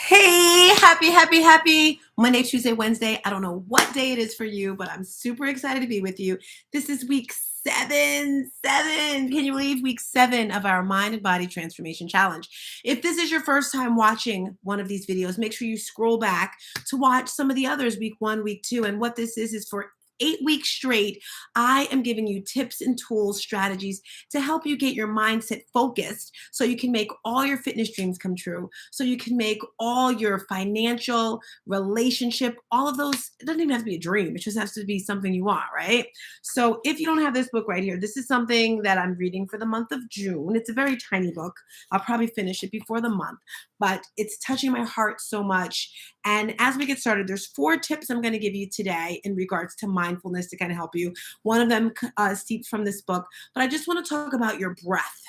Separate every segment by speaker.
Speaker 1: Hey, happy Monday, Tuesday, Wednesday. I don't know what day it is for you, but I'm super excited to be with you. This is week seven. Can you believe week 7 of our mind and body transformation challenge? If this is your first time watching one of these videos, make sure you scroll back to watch some of the others, week 1, week 2. And what this is for 8 weeks straight, I am giving you tips and tools, strategies to help you get your mindset focused so you can make all your fitness dreams come true, so you can make all your financial, relationship, all of those. It doesn't even have to be a dream, it just has to be something you want, right? So if you don't have this book right here, this is something that I'm reading for the month of June. It's a very tiny book. I'll probably finish it before the month, but it's touching my heart so much. And as we get started, there's 4 tips I'm going to give you today in regards to mindfulness to kind of help you. One of them steeped from this book, but I just want to talk about your breath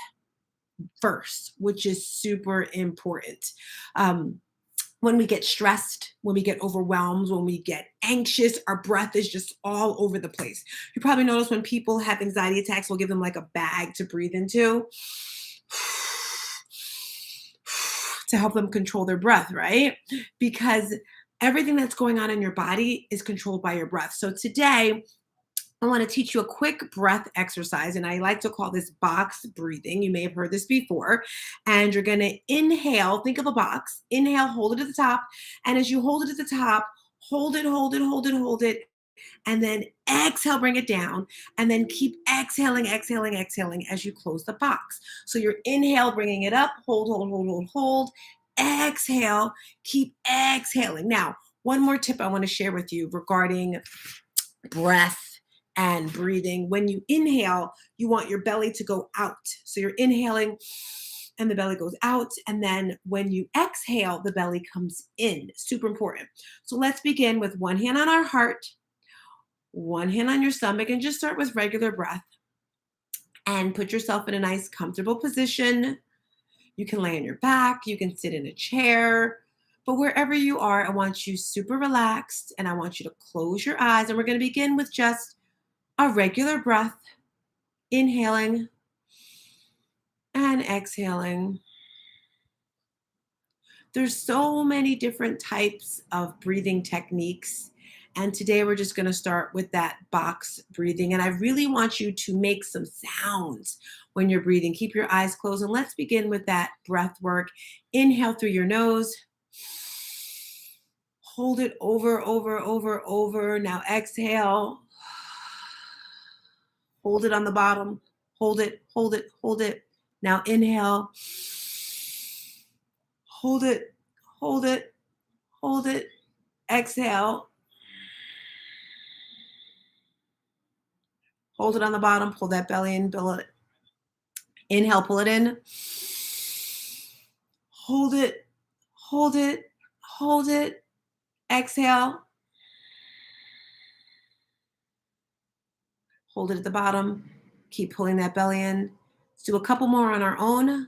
Speaker 1: first, which is super important. Um, when we get stressed, when we get overwhelmed, when we get anxious, our breath is just all over the place. You probably notice when people have anxiety attacks, we'll give them like a bag to breathe into to help them control their breath, right? Because everything that's going on in your body is controlled by your breath. So today, I want to teach you a quick breath exercise, and I like to call this box breathing. You may have heard this before. And you're going to inhale, think of a box, inhale, hold it at the top. And as you hold it at the top, hold it. And then exhale, bring it down. And then keep exhaling as you close the box. So you're inhale, bringing it up, hold. Exhale, keep exhaling. Now, one more tip I want to share with you regarding breath and breathing. When you inhale, you want your belly to go out. So you're inhaling and the belly goes out. And then when you exhale, the belly comes in. Super important. So let's begin with one hand on our heart, one hand on your stomach, and just start with regular breath. And put yourself in a nice, comfortable position. You can lay on your back, you can sit in a chair. But wherever you are, I want you super relaxed and I want you to close your eyes. And we're going to begin with just a regular breath, inhaling and exhaling. There's so many different types of breathing techniques. And today we're just going to start with that box breathing. And I really want you to make some sounds when you're breathing. Keep your eyes closed. And let's begin with that breath work. Inhale through your nose. Hold it over. Now exhale. Hold it on the bottom. Hold it. Now inhale. Hold it. Exhale. Hold it on the bottom. Pull that belly in. Inhale, pull it in. Hold it. Exhale. Hold it at the bottom. Keep pulling that belly in. Let's do a couple more on our own.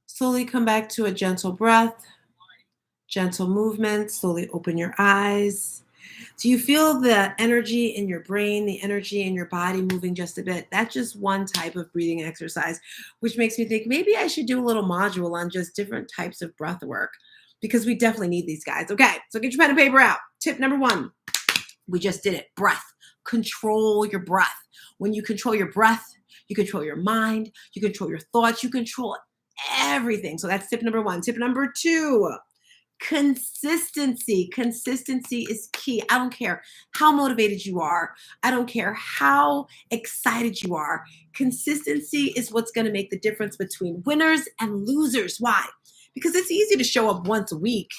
Speaker 1: Slowly come back to a gentle breath, gentle movement. Slowly open your eyes. Do you feel the energy in your brain, the energy in your body moving just a bit? That's just one type of breathing exercise, which makes me think maybe I should do a little module on just different types of breath work because we definitely need these guys. Okay, so get your pen and paper out. Tip number 1, we just did it. Breath. Control your breath. When you control your breath, you control your mind, you control your thoughts, you control everything. So that's tip number 1. Tip number 2, consistency. Consistency is key. I don't care how motivated you are. I don't care how excited you are. Consistency is what's going to make the difference between winners and losers. Why? Because it's easy to show up once a week,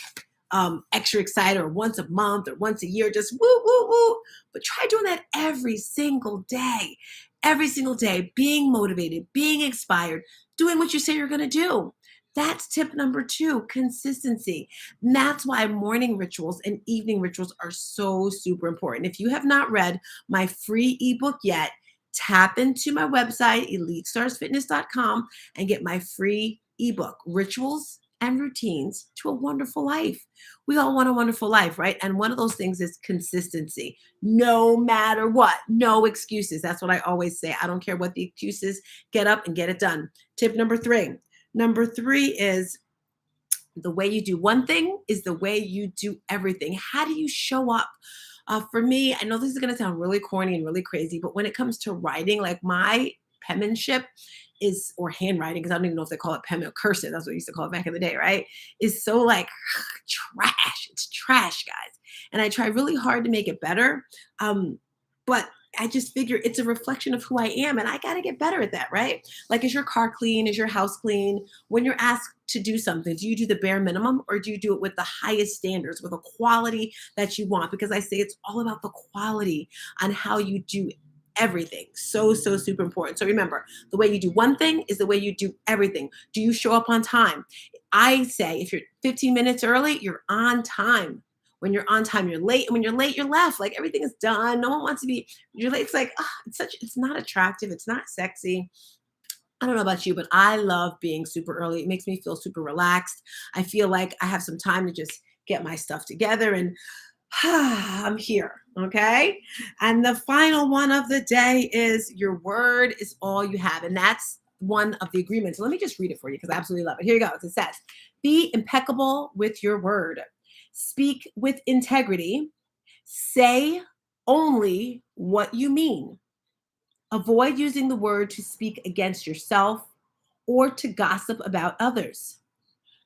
Speaker 1: extra excited, or once a month or once a year, just woo. But try doing that every single day. every single day, being motivated, being inspired, doing what you say you're going to do. That's tip number two, consistency. And that's why morning rituals and evening rituals are so super important. If you have not read my free ebook yet, tap into my website, elitestarsfitness.com, and get my free ebook, Rituals and Routines to a Wonderful Life. We all want a wonderful life, right? And one of those things is consistency. No matter what, no excuses. That's what I always say. I don't care what the excuses, get up and get it done. Tip number three. Number three is the way you do one thing is the way you do everything. How do you show up? For me, I know this is going to sound really corny and really crazy, but when it comes to writing, like my penmanship is, or handwriting, because I don't even know if they call it pen or cursive. That's what we used to call it back in the day, right? Is so like trash. It's trash, guys. And I try really hard to make it better. But I just figure it's a reflection of who I am, and I got to get better at that, right? Like, is your car clean? Is your house clean? When you're asked to do something, do you do the bare minimum or do you do it with the highest standards, with a quality that you want? Because I say it's all about the quality on how you do everything. So, so super important. So remember, the way you do one thing is the way you do everything. Do you show up on time? I say if you're 15 minutes early, you're on time. When you're on time, you're late. And when you're late, you're left. Like everything is done. No one wants to be, you're late. It's like, it's not attractive. It's not sexy. I don't know about you, but I love being super early. It makes me feel super relaxed. I feel like I have some time to just get my stuff together and I'm here. Okay. And the final one of the day is your word is all you have. And that's one of the agreements. So let me just read it for you because I absolutely love it. Here you go. It says, be impeccable with your word, speak with integrity, say only what you mean. Avoid using the word to speak against yourself or to gossip about others.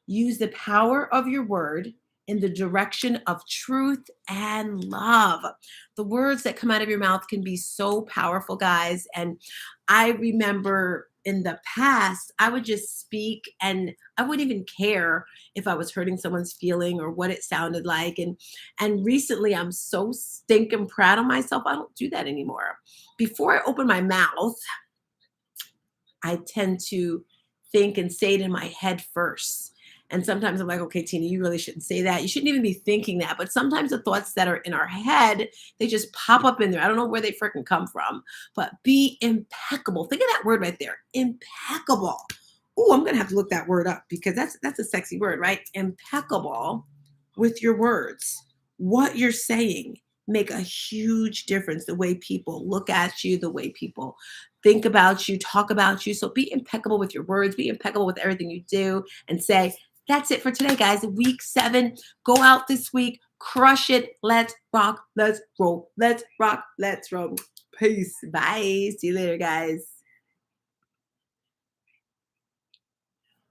Speaker 1: Use the power of your word in the direction of truth and love. The words that come out of your mouth can be so powerful, guys. And I remember in the past, I would just speak and I wouldn't even care if I was hurting someone's feeling or what it sounded like. And recently I'm so stinking proud of myself. I don't do that anymore. Before I open my mouth, I tend to think and say it in my head first. And sometimes I'm like, okay, Tina, you really shouldn't say that. You shouldn't even be thinking that. But sometimes the thoughts that are in our head, they just pop up in there. I don't know where they freaking come from. But be impeccable. Think of that word right there. Impeccable. Oh, I'm gonna have to look that word up because that's a sexy word, right? Impeccable with your words. What you're saying make a huge difference. The way people look at you, the way people think about you, talk about you. So be impeccable with your words, be impeccable with everything you do, and say, that's it for today, guys. Week 7. Go out this week, crush it. Let's rock, let's roll, let's rock, let's roll. Peace. Bye. See you later, guys.